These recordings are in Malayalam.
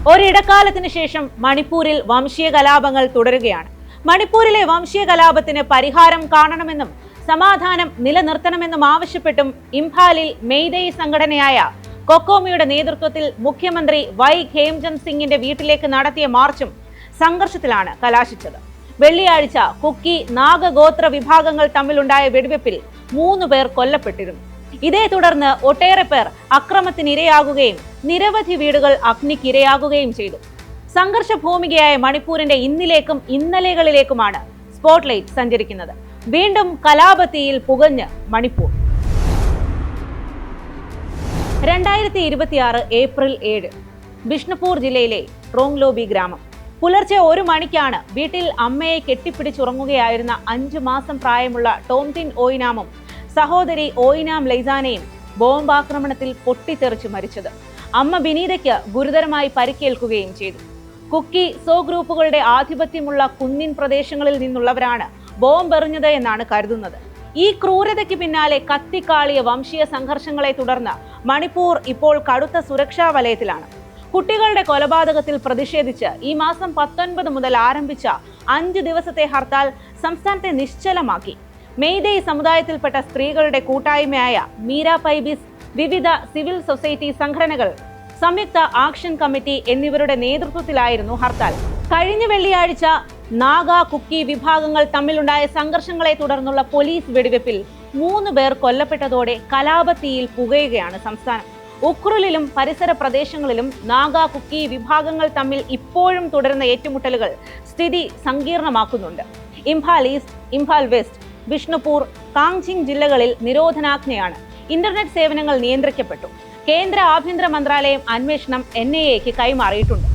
ഒരിടക്കാലത്തിന് ശേഷം മണിപ്പൂരിൽ വംശീയ കലാപങ്ങൾ തുടരുകയാണ്. മണിപ്പൂരിലെ വംശീയ കലാപത്തിന് പരിഹാരം കാണണമെന്നും സമാധാനം നിലനിർത്തണമെന്നും ആവശ്യപ്പെട്ടും ഇംഫാലിൽ മെയ്തേയ് സംഘടനയായ കൊക്കോമിയുടെ നേതൃത്വത്തിൽ മുഖ്യമന്ത്രി വൈ ഖേംചന്ദ് സിംഗിന്റെ വീട്ടിലേക്ക് നടത്തിയ മാർച്ചും സംഘർഷത്തിലാണ് കലാശിച്ചത്. വെള്ളിയാഴ്ച കുക്കി നാഗഗോത്ര വിഭാഗങ്ങൾ തമ്മിലുണ്ടായ വെടിവെപ്പിൽ 3 പേർ കൊല്ലപ്പെട്ടിരുന്നു. ഇതേ തുടർന്ന് ഒട്ടേറെ പേർ അക്രമത്തിനിരയാകുകയും നിരവധി വീടുകൾ അഗ്നിക്കിരയാകുകയും ചെയ്തു. സംഘർഷ ഭൂമികയായ മണിപ്പൂരിന്റെ ഇന്നിലേക്കും ഇന്നലെകളിലേക്കുമാണ് സ്പോട്ട്ലൈറ്റ് സഞ്ചരിക്കുന്നത്. വീണ്ടും കലാപത്തിയിൽ പുകഞ്ഞ് മണിപ്പൂർ. 2026 ഏപ്രിൽ 7 ബിഷ്ണുപൂർ ജില്ലയിലെ റോങ്ലോബി ഗ്രാമം. പുലർച്ചെ 1 മണിക്കാണ് വീട്ടിൽ അമ്മയെ കെട്ടിപ്പിടിച്ചുറങ്ങുകയായിരുന്ന 5 മാസം പ്രായമുള്ള ടോംതിൻ ഓയിനാമും സഹോദരി ഓയിനാം ലൈസാനയും ബോംബാക്രമണത്തിൽ പൊട്ടിത്തെറിച്ച് മരിച്ചത്. അമ്മ ബിനീതയ്ക്ക് ഗുരുതരമായി പരിക്കേൽക്കുകയും ചെയ്തു. കുക്കി സോ ഗ്രൂപ്പുകളുടെ ആധിപത്യമുള്ള കുന്നിൻ പ്രദേശങ്ങളിൽ നിന്നുള്ളവരാണ് ബോംബെറിഞ്ഞത് എന്നാണ് കരുതുന്നത്. ഈ ക്രൂരതയ്ക്ക് പിന്നാലെ കത്തിക്കാളിയ വംശീയ സംഘർഷങ്ങളെ തുടർന്ന് മണിപ്പൂർ ഇപ്പോൾ കടുത്ത സുരക്ഷാ വലയത്തിലാണ്. കുട്ടികളുടെ കൊലപാതകത്തിൽ പ്രതിഷേധിച്ച് ഈ മാസം 19 മുതൽ ആരംഭിച്ച 5 ദിവസത്തെ ഹർത്താൽ സംസ്ഥാനത്തെ നിശ്ചലമാക്കി. മെയ്തേയ് സമുദായത്തിൽപ്പെട്ട സ്ത്രീകളുടെ കൂട്ടായ്മയായ മീര പൈബിസ്, വിവിധ സിവിൽ സൊസൈറ്റി സംഘടനകൾ, സംയുക്ത ആക്ഷൻ കമ്മിറ്റി എന്നിവരുടെ നേതൃത്വത്തിലായിരുന്നു ഹർത്താൽ. കഴിഞ്ഞ വെള്ളിയാഴ്ച നാഗ കുക്കി വിഭാഗങ്ങൾ തമ്മിലുണ്ടായ സംഘർഷങ്ങളെ തുടർന്നുള്ള പോലീസ് വെടിവെപ്പിൽ 3 പേർ കൊല്ലപ്പെട്ടതോടെ കലാപത്തീയിൽ പുകയുകയാണ് സംസ്ഥാനം. ഉക്രുലിലും പരിസര പ്രദേശങ്ങളിലും നാഗ കുക്കി വിഭാഗങ്ങൾ തമ്മിൽ ഇപ്പോഴും തുടരുന്ന ഏറ്റുമുട്ടലുകൾ സ്ഥിതി സങ്കീർണമാക്കുന്നുണ്ട്. ഇംഫാൽ ഈസ്റ്റ്, ഇംഫാൽ വെസ്റ്റ്, ബിഷ്ണുപൂർ, കാങ്ജിങ് ജില്ലകളിൽ നിരോധനാജ്ഞയാണ്. ഇന്റർനെറ്റ് സേവനങ്ങൾ നിയന്ത്രിക്കപ്പെട്ടു. കേന്ദ്ര ആഭ്യന്തര മന്ത്രാലയം അന്വേഷണം NIAക്ക് കൈമാറിയിട്ടുണ്ട്.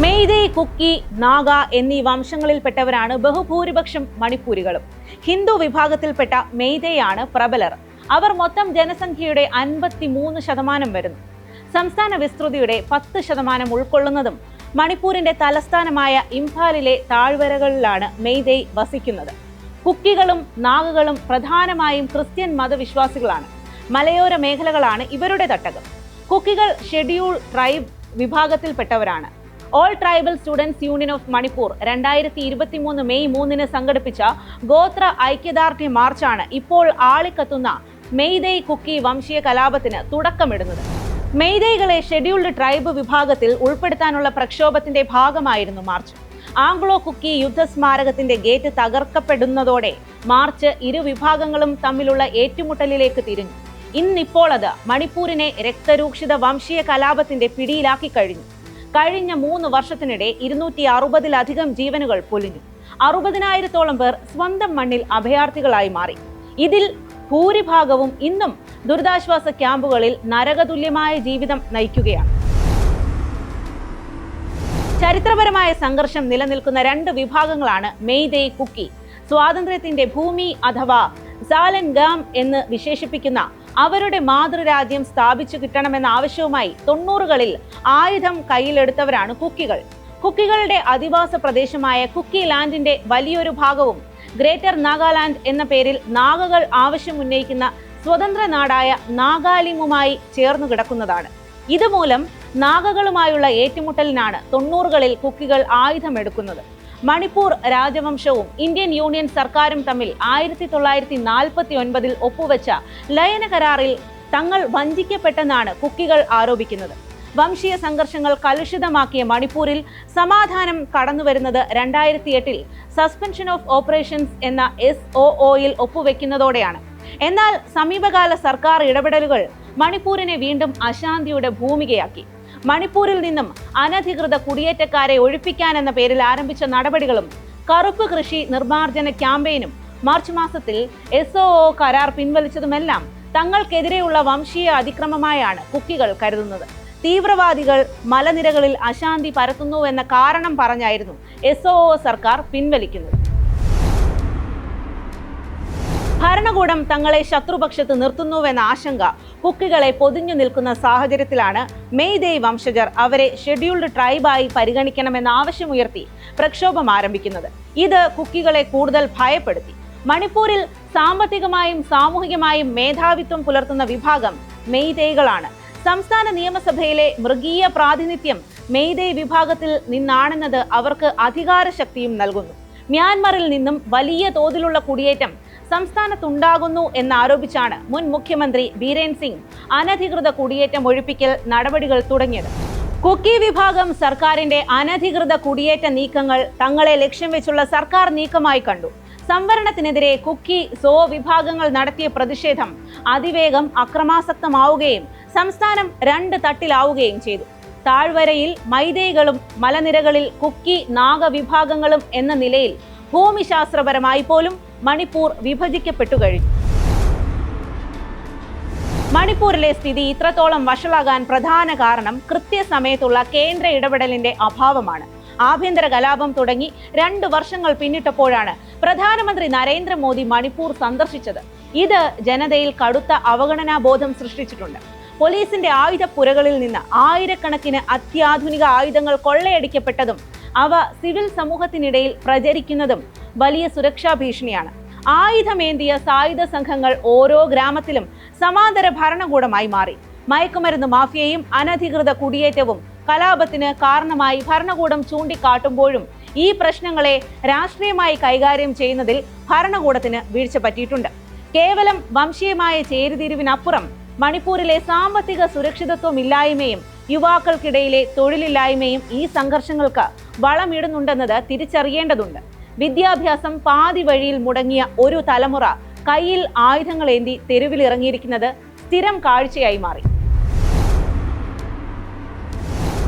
മെയ്തേയ്, കുക്കി, നാഗ എന്നീ വംശങ്ങളിൽപ്പെട്ടവരാണ് ബഹുഭൂരിപക്ഷം മണിപ്പൂരികളും. ഹിന്ദു വിഭാഗത്തിൽപ്പെട്ട മെയ്തേയ് ആണ് പ്രബലർ. അവർ മൊത്തം ജനസംഖ്യയുടെ 53% വരുന്നു. സംസ്ഥാന വിസ്തൃതിയുടെ 10% ഉൾക്കൊള്ളുന്നതും മണിപ്പൂരിന്റെ തലസ്ഥാനമായ ഇംഫാലിലെ താഴ്വരകളിലാണ് മെയ്തേയ് വസിക്കുന്നത്. കുക്കികളും നാഗകളും പ്രധാനമായും ക്രിസ്ത്യൻ മതവിശ്വാസികളാണ്. മലയോര മേഖലകളാണ് ഇവരുടെ തട്ടകം. കുക്കികൾ ഷെഡ്യൂൾ ട്രൈബ് വിഭാഗത്തിൽപ്പെട്ടവരാണ്. All tribal students union of Manipur 2023 May 3 സംഘടിപ്പിച്ച ഗോത്ര ഐക്യദാർഢ്യ മാർച്ചാണ് ഇപ്പോൾ ആളിക്കത്തുന്ന മെയ്തേയ് കുക്കി വംശീയ കലാപത്തിന് തുടക്കമിടുന്നത്. മെയ്തേയ്കളെ ഷെഡ്യൂൾഡ് ട്രൈബ് വിഭാഗത്തിൽ ഉൾപ്പെടുത്താനുള്ള പ്രക്ഷോഭത്തിന്റെ ഭാഗമായിരുന്നു മാർച്ച്. ആംഗ്ലോ കുക്കി യുദ്ധസ്മാരകത്തിന്റെ ഗേറ്റ് തകർക്കപ്പെടുന്നതോടെ മാർച്ച് ഇരു വിഭാഗങ്ങളും തമ്മിലുള്ള ഏറ്റുമുട്ടലിലേക്ക് തിരിഞ്ഞു. ഇന്നിപ്പോൾ അത് മണിപ്പൂരിനെ രക്തരൂക്ഷിത വംശീയ കലാപത്തിന്റെ പിടിയിലാക്കി കഴിഞ്ഞു. കഴിഞ്ഞ 3 വർഷത്തിനിടെ 260-ലധികം ജീവനുകൾ പൊലിഞ്ഞു. 60,000-ഓളം പേർ സ്വന്തം മണ്ണിൽ അഭയാർത്ഥികളായി മാറി. ഇതിൽ ഭൂരിഭാഗവും ഇന്നും ദുരിതാശ്വാസ ക്യാമ്പുകളിൽ നരകതുല്യമായ ജീവിതം നയിക്കുകയാണ്. ചരിത്രപരമായ സംഘർഷം നിലനിൽക്കുന്ന 2 വിഭാഗങ്ങളാണ് മെയ്തേയ്, കുക്കി. സ്വാതന്ത്ര്യത്തിന്റെ ഭൂമി അഥവാ സാലൻഗാം എന്ന് വിശേഷിപ്പിക്കുന്ന അവരുടെ മാതൃരാജ്യം സ്ഥാപിച്ചു കിട്ടണമെന്ന ആവശ്യവുമായി 90കളിൽ ആയുധം കയ്യിലെടുത്തവരാണ് കുക്കികൾ. കുക്കികളുടെ അധിവാസ പ്രദേശമായ കുക്കി ലാൻഡിന്റെ വലിയൊരു ഭാഗവും ഗ്രേറ്റർ നാഗാലാൻഡ് എന്ന പേരിൽ നാഗകൾ ആവശ്യമുന്നയിക്കുന്ന സ്വതന്ത്ര നാടായ നാഗാലിമുമായി ചേർന്നു കിടക്കുന്നതാണ്. ഇതുമൂലം നാഗകളുമായുള്ള ഏറ്റുമുട്ടലിനാണ് 90കളിൽ കുക്കികൾ ആയുധമെടുക്കുന്നത്. മണിപ്പൂർ രാജവംശവും ഇന്ത്യൻ യൂണിയൻ സർക്കാരും തമ്മിൽ 1949 ഒപ്പുവെച്ച ലയന കരാറിൽ തങ്ങൾ വഞ്ചിക്കപ്പെട്ടെന്നാണ് കുക്കികൾ ആരോപിക്കുന്നത്. വംശീയ സംഘർഷങ്ങൾ കലുഷിതമാക്കിയ മണിപ്പൂരിൽ സമാധാനം കടന്നുവരുന്നത് 2008 സസ്പെൻഷൻ ഓഫ് ഓപ്പറേഷൻസ് എന്ന SOOയിൽ ഒപ്പുവെക്കുന്നതോടെയാണ്. എന്നാൽ സമീപകാല സർക്കാർ ഇടപെടലുകൾ മണിപ്പൂരിനെ വീണ്ടും അശാന്തിയുടെ ഭൂമികയാക്കി. മണിപ്പൂരിൽ നിന്നും അനധികൃത കുടിയേറ്റക്കാരെ ഒഴിപ്പിക്കാനെന്ന പേരിൽ ആരംഭിച്ച നടപടികളും കറുപ്പ് കൃഷി നിർമ്മാർജ്ജന ക്യാമ്പയിനും മാർച്ച് മാസത്തിൽ SOO കരാർ പിൻവലിച്ചതുമെല്ലാം തങ്ങൾക്കെതിരെയുള്ള വംശീയ അതിക്രമമായാണ് കുക്കികൾ കരുതുന്നത്. തീവ്രവാദികൾ മലനിരകളിൽ അശാന്തി പരത്തുന്നുവെന്ന കാരണം പറഞ്ഞായിരുന്നു SOO സർക്കാർ പിൻവലിക്കുന്നത്. ഭരണകൂടം തങ്ങളെ ശത്രുപക്ഷത്ത് നിർത്തുന്നുവെന്ന ആശങ്ക കുക്കികളെ പൊതിഞ്ഞു നിൽക്കുന്ന സാഹചര്യത്തിലാണ് മെയ്തേയ് വംശജർ അവരെ ഷെഡ്യൂൾഡ് ട്രൈബായി പരിഗണിക്കണമെന്ന ആവശ്യമുയർത്തി പ്രക്ഷോഭം ആരംഭിക്കുന്നത്. ഇത് കുക്കികളെ കൂടുതൽ ഭയപ്പെടുത്തി. മണിപ്പൂരിൽ സാമ്പത്തികമായും സാമൂഹികമായും മേധാവിത്വം പുലർത്തുന്ന വിഭാഗം മെയ്തേയ്കളാണ്. സംസ്ഥാന നിയമസഭയിലെ മൃഗീയ പ്രാതിനിധ്യം മെയ്തേ വിഭാഗത്തിൽ നിന്നാണെന്നത് അവർക്ക് അധികാരശക്തിയും നൽകുന്നു. മ്യാൻമറിൽ നിന്നും വലിയ തോതിലുള്ള കുടിയേറ്റം സംസ്ഥാനത്തുണ്ടാകുന്നു എന്നാരോപിച്ചാണ് മുൻ മുഖ്യമന്ത്രി ബീരേൻ സിംഗ് അനധികൃത കുടിയേറ്റം ഒഴിപ്പിക്കൽ നടപടികൾ തുടങ്ങിയത്. കുക്കി വിഭാഗം സർക്കാരിന്റെ അനധികൃത കുടിയേറ്റ നീക്കങ്ങൾ തങ്ങളെ ലക്ഷ്യം വെച്ചുള്ള സർക്കാർ നീക്കമായി കണ്ടു. സംവരണത്തിനെതിരെ കുക്കി സോ വിഭാഗങ്ങൾ നടത്തിയ പ്രതിഷേധം അതിവേഗം അക്രമാസക്തമാവുകയും സംസ്ഥാനം രണ്ട് തട്ടിലാവുകയും ചെയ്തു. താഴ്വരയിൽ മൈതേയികളും മലനിരകളിൽ കുക്കി നാഗ വിഭാഗങ്ങളും എന്ന നിലയിൽ ഭൂമിശാസ്ത്രപരമായി പോലും മണിപ്പൂർ വിഭജിക്കപ്പെട്ടു കഴിഞ്ഞു. മണിപ്പൂരിലെ സ്ഥിതി ഇത്രത്തോളം വഷളാകാൻ പ്രധാന കാരണം കൃത്യസമയത്തുള്ള കേന്ദ്ര ഇടപെടലിന്റെ അഭാവമാണ്. ആഭ്യന്തര കലാപം തുടങ്ങി 2 വർഷങ്ങൾ പിന്നിട്ടപ്പോഴാണ് പ്രധാനമന്ത്രി നരേന്ദ്രമോദി മണിപ്പൂർ സന്ദർശിച്ചത്. ഇത് ജനതയിൽ കടുത്ത അവഗണനാബോധം സൃഷ്ടിച്ചിട്ടുണ്ട്. പോലീസിന്റെ ആയുധപ്പുരകളിൽ നിന്ന് ആയിരക്കണക്കിന് അത്യാധുനിക ആയുധങ്ങൾ കൊള്ളയടിക്കപ്പെട്ടതും അവ സിവിൽ സമൂഹത്തിനിടയിൽ പ്രചരിക്കുന്നതും വലിയ സുരക്ഷാ ഭീഷണിയാണ്. ആയുധമേന്തിയ സായുധ സംഘങ്ങൾ ഓരോ ഗ്രാമത്തിലും സമാന്തര ഭരണകൂടമായി മാറി. മയക്കുമരുന്ന് മാഫിയയും അനധികൃത കുടിയേറ്റവും കലാപത്തിന് കാരണമായി ഭരണകൂടം ചൂണ്ടിക്കാട്ടുമ്പോഴും ഈ പ്രശ്നങ്ങളെ രാഷ്ട്രീയമായി കൈകാര്യം ചെയ്യുന്നതിൽ ഭരണകൂടത്തിന് വീഴ്ച പറ്റിയിട്ടുണ്ട്. കേവലം വംശീയമായ ചേരിതിരിവിനപ്പുറം മണിപ്പൂരിലെ സാമ്പത്തിക സുരക്ഷിതത്വമില്ലായ്മയും യുവാക്കൾക്കിടയിലെ തൊഴിലില്ലായ്മയും ഈ സംഘർഷങ്ങൾക്ക് വളമിടുന്നുണ്ടെന്നത് തിരിച്ചറിയേണ്ടതുണ്ട്. വിദ്യാഭ്യാസം പാതി വഴിയിൽ മുടങ്ങിയ ഒരു തലമുറ കയ്യിൽ ആയുധങ്ങളേന്തി തെരുവിലിറങ്ങിയിരിക്കുന്നത് സ്ഥിരം കാഴ്ചയായി മാറി.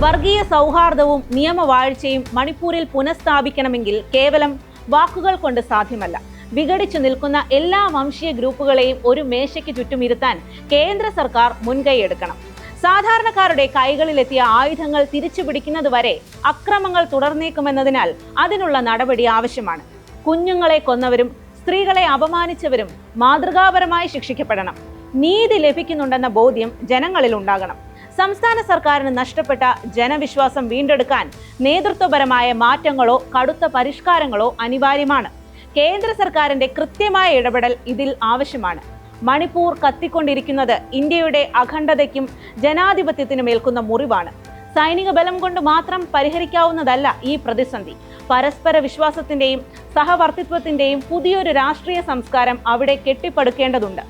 വർഗീയ സൗഹാർദ്ദവും നിയമവാഴ്ചയും മണിപ്പൂരിൽ പുനഃസ്ഥാപിക്കണമെങ്കിൽ കേവലം വാക്കുകൾ കൊണ്ട് സാധ്യമല്ല. വിഘടിച്ചു നിൽക്കുന്ന എല്ലാ വംശീയ ഗ്രൂപ്പുകളെയും ഒരു മേശയ്ക്ക് ചുറ്റുമിരുത്താൻ കേന്ദ്ര സർക്കാർ മുൻകൈയെടുക്കണം. സാധാരണക്കാരുടെ കൈകളിലെത്തിയ ആയുധങ്ങൾ തിരിച്ചുപിടിക്കുന്നതുവരെ അക്രമങ്ങൾ തുടർന്നേക്കുമെന്നതിനാൽ അതിനുള്ള നടപടി ആവശ്യമാണ്. കുഞ്ഞുങ്ങളെ കൊന്നവരും സ്ത്രീകളെ അപമാനിച്ചവരും മാതൃകാപരമായി ശിക്ഷിക്കപ്പെടണം. നീതി ലഭിക്കുന്നുണ്ടെന്ന ബോധ്യം ജനങ്ങളിൽ ഉണ്ടാകണം. സംസ്ഥാന സർക്കാരിന് നഷ്ടപ്പെട്ട ജനവിശ്വാസം വീണ്ടെടുക്കാൻ നേതൃത്വപരമായ മാറ്റങ്ങളോ കടുത്ത പരിഷ്കാരങ്ങളോ അനിവാര്യമാണ്. കേന്ദ്ര സർക്കാരിന്റെ കൃത്യമായ ഇടപെടൽ ഇതിൽ ആവശ്യമാണ്. മണിപ്പൂർ കത്തിക്കൊണ്ടിരിക്കുന്നത് ഇന്ത്യയുടെ അഖണ്ഡതയ്ക്കും ജനാധിപത്യത്തിനും ഏൽക്കുന്ന മുറിവാണ്. സൈനിക ബലം കൊണ്ട് മാത്രം പരിഹരിക്കാവുന്നതല്ല ഈ പ്രതിസന്ധി. പരസ്പര വിശ്വാസത്തിന്റെയും സഹവർത്തിത്വത്തിന്റെയും പുതിയൊരു രാഷ്ട്രീയ സംസ്കാരം അവിടെ കെട്ടിപ്പടുക്കേണ്ടതുണ്ട്.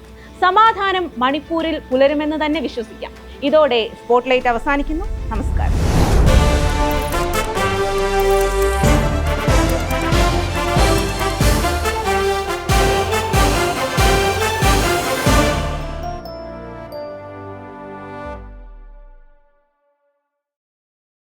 സമാധാനം മണിപ്പൂരിൽ പുലരുമെന്ന് തന്നെ വിശ്വസിക്കാം. ഇതോടെ സ്പോട്ട്ലൈറ്റ് അവസാനിക്കുന്നു. നമസ്കാരം.